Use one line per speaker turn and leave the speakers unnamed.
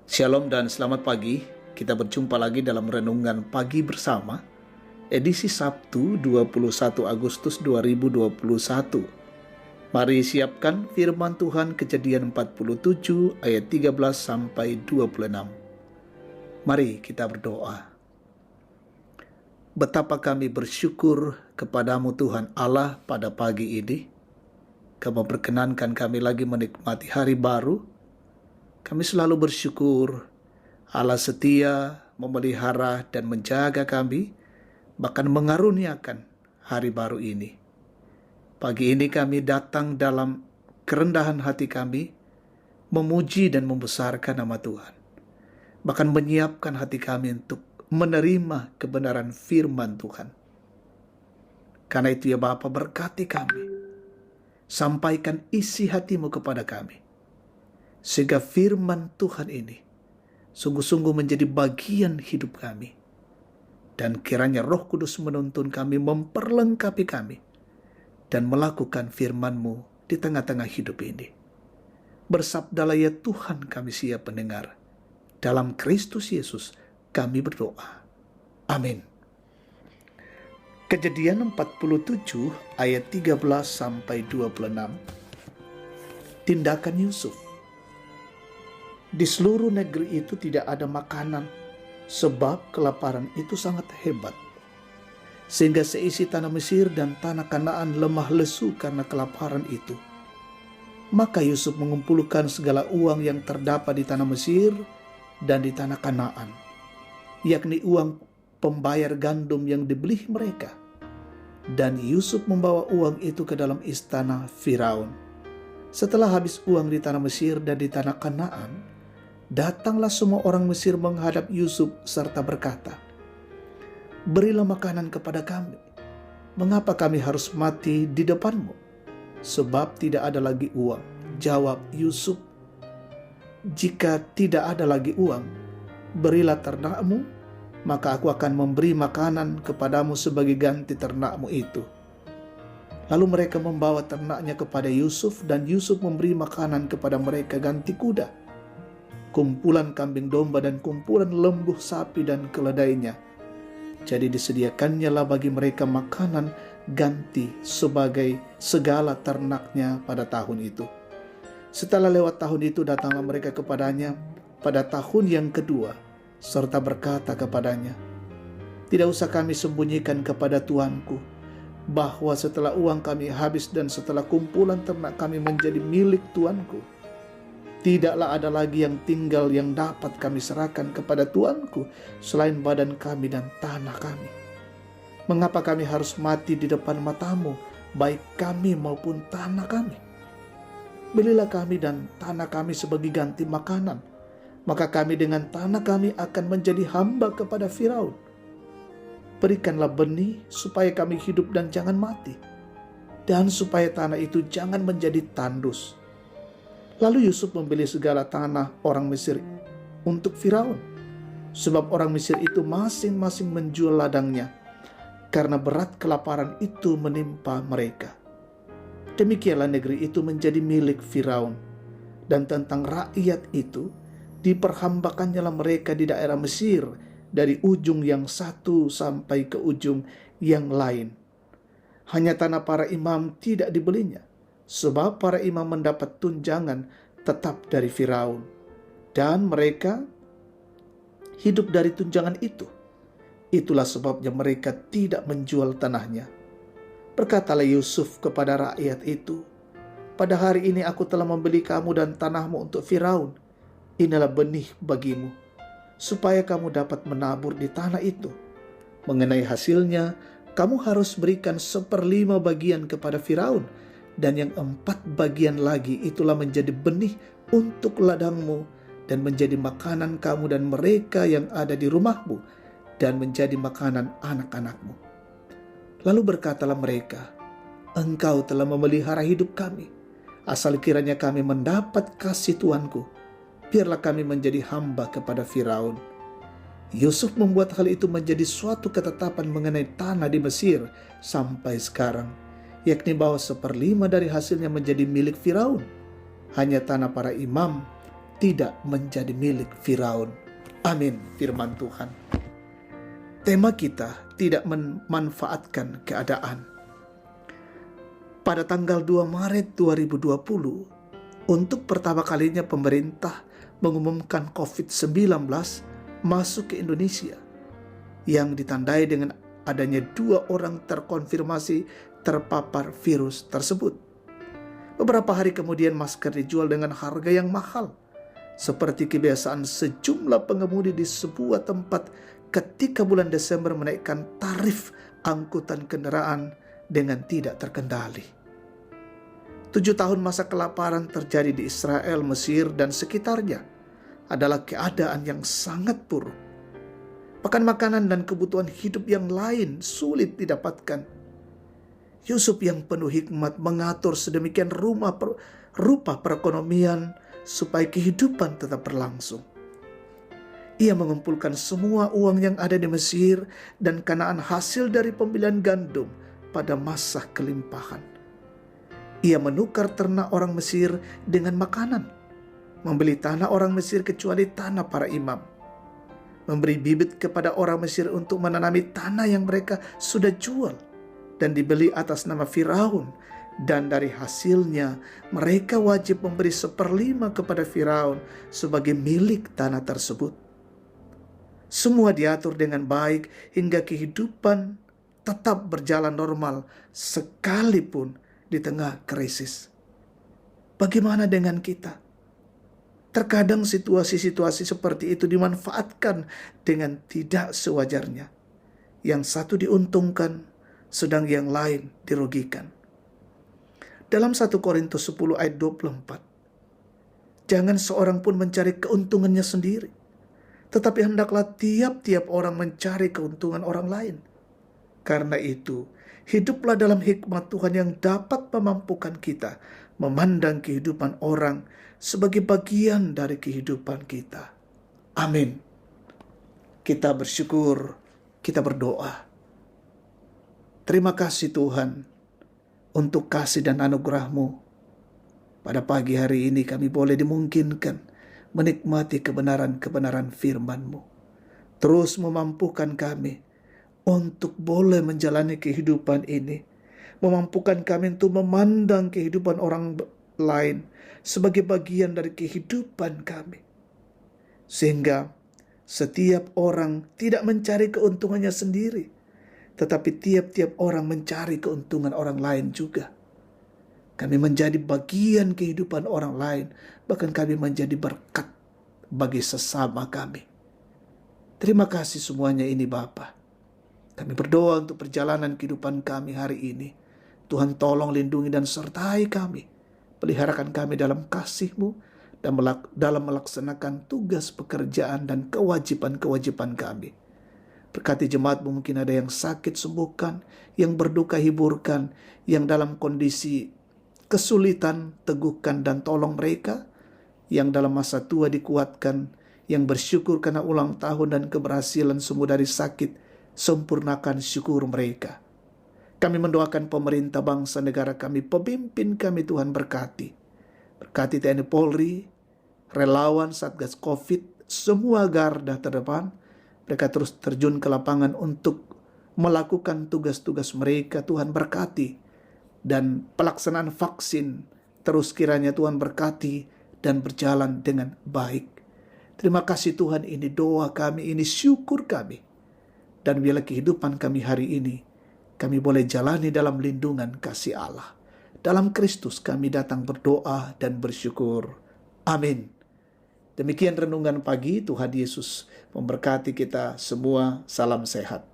Shalom dan selamat pagi. Kita berjumpa lagi dalam renungan pagi bersama, edisi Sabtu 21 Agustus 2021. Mari siapkan firman Tuhan Kejadian 47 ayat 13 sampai 26. Mari kita berdoa. Betapa kami bersyukur kepadamu Tuhan Allah pada pagi ini. Kamu berkenankan kami lagi menikmati hari baru. Kami selalu bersyukur Allah setia memelihara dan menjaga kami, bahkan mengaruniakan hari baru ini. Pagi ini kami datang dalam kerendahan hati kami, memuji dan membesarkan nama Tuhan. Bahkan menyiapkan hati kami untuk menerima kebenaran firman Tuhan. Karena itu ya Bapa, berkati kami. Sampaikan isi hatimu kepada kami. Sehingga firman Tuhan ini sungguh-sungguh menjadi bagian hidup kami. Dan kiranya Roh Kudus menuntun kami, memperlengkapi kami, dan melakukan firman-Mu di tengah-tengah hidup ini. Bersabdalah ya Tuhan, kami siap mendengar. Dalam Kristus Yesus kami berdoa. Amin. Kejadian 47 ayat 13 sampai 26. Tindakan Yusuf. Di seluruh negeri itu tidak ada makanan, sebab kelaparan itu sangat hebat. Sehingga seisi tanah Mesir dan tanah Kanaan lemah lesu karena kelaparan itu. Maka Yusuf mengumpulkan segala uang yang terdapat di tanah Mesir dan di tanah Kanaan, yakni uang pembayar gandum yang dibeli mereka. Dan Yusuf membawa uang itu ke dalam istana Firaun. Setelah habis uang di tanah Mesir dan di tanah Kanaan, datanglah semua orang Mesir menghadap Yusuf serta berkata, "Berilah makanan kepada kami. Mengapa kami harus mati di depanmu? Sebab tidak ada lagi uang." Jawab Yusuf, "Jika tidak ada lagi uang, berilah ternakmu, maka aku akan memberi makanan kepadamu sebagai ganti ternakmu itu." Lalu mereka membawa ternaknya kepada Yusuf, dan Yusuf memberi makanan kepada mereka ganti kuda, kumpulan kambing domba, dan kumpulan lembu sapi dan keledainya. Jadi disediakannya lah bagi mereka makanan ganti sebagai segala ternaknya pada tahun itu. Setelah lewat tahun itu, datanglah mereka kepadanya pada tahun yang kedua, serta berkata kepadanya, "Tidak usah kami sembunyikan kepada tuanku, bahwa setelah uang kami habis dan setelah kumpulan ternak kami menjadi milik tuanku, tidaklah ada lagi yang tinggal yang dapat kami serahkan kepada tuanku selain badan kami dan tanah kami. Mengapa kami harus mati di depan matamu, baik kami maupun tanah kami? Belilah kami dan tanah kami sebagai ganti makanan, maka kami dengan tanah kami akan menjadi hamba kepada Firaun. Berikanlah benih supaya kami hidup dan jangan mati, dan supaya tanah itu jangan menjadi tandus." Lalu Yusuf membeli segala tanah orang Mesir untuk Firaun, sebab orang Mesir itu masing-masing menjual ladangnya, karena berat kelaparan itu menimpa mereka. Demikianlah negeri itu menjadi milik Firaun, dan tentang rakyat itu diperhambakannya mereka di daerah Mesir, dari ujung yang satu sampai ke ujung yang lain. Hanya tanah para imam tidak dibelinya, sebab para imam mendapat tunjangan tetap dari Firaun, dan mereka hidup dari tunjangan itu. Itulah sebabnya mereka tidak menjual tanahnya. Berkatalah Yusuf kepada rakyat itu, "Pada hari ini aku telah membeli kamu dan tanahmu untuk Firaun. Inilah benih bagimu, supaya kamu dapat menabur di tanah itu. Mengenai hasilnya, kamu harus berikan 1/5 bagian kepada Firaun, dan yang 4 bagian lagi itulah menjadi benih untuk ladangmu, dan menjadi makanan kamu dan mereka yang ada di rumahmu, dan menjadi makanan anak-anakmu." Lalu berkatalah mereka, "Engkau telah memelihara hidup kami. Asal kiranya kami mendapat kasih tuanku, biarlah kami menjadi hamba kepada Firaun." Yusuf membuat hal itu menjadi suatu ketetapan mengenai tanah di Mesir sampai sekarang, yakni bahwa 1/5 dari hasilnya menjadi milik Firaun. Hanya tanah para imam tidak menjadi milik Firaun. Amin, firman Tuhan. Tema kita tidak memanfaatkan keadaan. Pada tanggal 2 Maret 2020, untuk pertama kalinya pemerintah mengumumkan COVID-19 masuk ke Indonesia, yang ditandai dengan adanya 2 orang terkonfirmasi terpapar virus tersebut. Beberapa hari kemudian masker dijual dengan harga yang mahal. Seperti kebiasaan sejumlah pengemudi di sebuah tempat ketika bulan Desember menaikkan tarif angkutan kendaraan dengan tidak terkendali. 7 tahun masa kelaparan terjadi di Israel, Mesir, dan sekitarnya adalah keadaan yang sangat buruk. Bahkan makanan dan kebutuhan hidup yang lain sulit didapatkan. Yusuf yang penuh hikmat mengatur sedemikian rupa perekonomian supaya kehidupan tetap berlangsung. Ia mengumpulkan semua uang yang ada di Mesir dan Kanaan hasil dari pembelian gandum pada masa kelimpahan. Ia menukar ternak orang Mesir dengan makanan, membeli tanah orang Mesir kecuali tanah para imam, memberi bibit kepada orang Mesir untuk menanami tanah yang mereka sudah jual dan dibeli atas nama Firaun, dan dari hasilnya mereka wajib memberi 1/5 kepada Firaun sebagai milik tanah tersebut. Semua diatur dengan baik hingga kehidupan tetap berjalan normal sekalipun di tengah krisis. Bagaimana dengan kita? Terkadang situasi-situasi seperti itu dimanfaatkan dengan tidak sewajarnya. Yang satu diuntungkan, sedang yang lain dirugikan. Dalam 1 Korintus 10 ayat 24, jangan seorang pun mencari keuntungannya sendiri, tetapi hendaklah tiap-tiap orang mencari keuntungan orang lain. Karena itu, hiduplah dalam hikmat Tuhan yang dapat memampukan kita memandang kehidupan orang sebagai bagian dari kehidupan kita. Amin. Kita bersyukur, kita berdoa. Terima kasih Tuhan untuk kasih dan anugerah-Mu. Pada pagi hari ini kami boleh dimungkinkan menikmati kebenaran-kebenaran firman-Mu. Terus memampukan kami untuk boleh menjalani kehidupan ini. Memampukan kami untuk memandang kehidupan orang lain sebagai bagian dari kehidupan kami. Sehingga setiap orang tidak mencari keuntungannya sendiri, tetapi tiap-tiap orang mencari keuntungan orang lain juga. Kami menjadi bagian kehidupan orang lain, bahkan kami menjadi berkat bagi sesama kami. Terima kasih semuanya ini Bapa. Kami berdoa untuk perjalanan kehidupan kami hari ini. Tuhan tolong lindungi dan sertai kami. Peliharakan kami dalam kasih-Mu dan dalam melaksanakan tugas pekerjaan dan kewajiban-kewajiban kami. Berkati jemaat-Mu, mungkin ada yang sakit sembuhkan, yang berduka hiburkan, yang dalam kondisi kesulitan teguhkan dan tolong mereka, yang dalam masa tua dikuatkan, yang bersyukur karena ulang tahun dan keberhasilan sembuh dari sakit, sempurnakan syukur mereka. Kami mendoakan pemerintah bangsa negara kami, pemimpin kami Tuhan berkati. Berkati TNI Polri, relawan Satgas Covid, semua garda terdepan. Mereka terus terjun ke lapangan untuk melakukan tugas-tugas mereka. Tuhan berkati. Dan pelaksanaan vaksin terus kiranya Tuhan berkati dan berjalan dengan baik. Terima kasih Tuhan, ini doa kami, ini syukur kami. Dan bila kehidupan kami hari ini, kami boleh jalani dalam lindungan kasih Allah. Dalam Kristus kami datang berdoa dan bersyukur. Amin. Demikian renungan pagi. Tuhan Yesus memberkati kita semua. Salam sehat.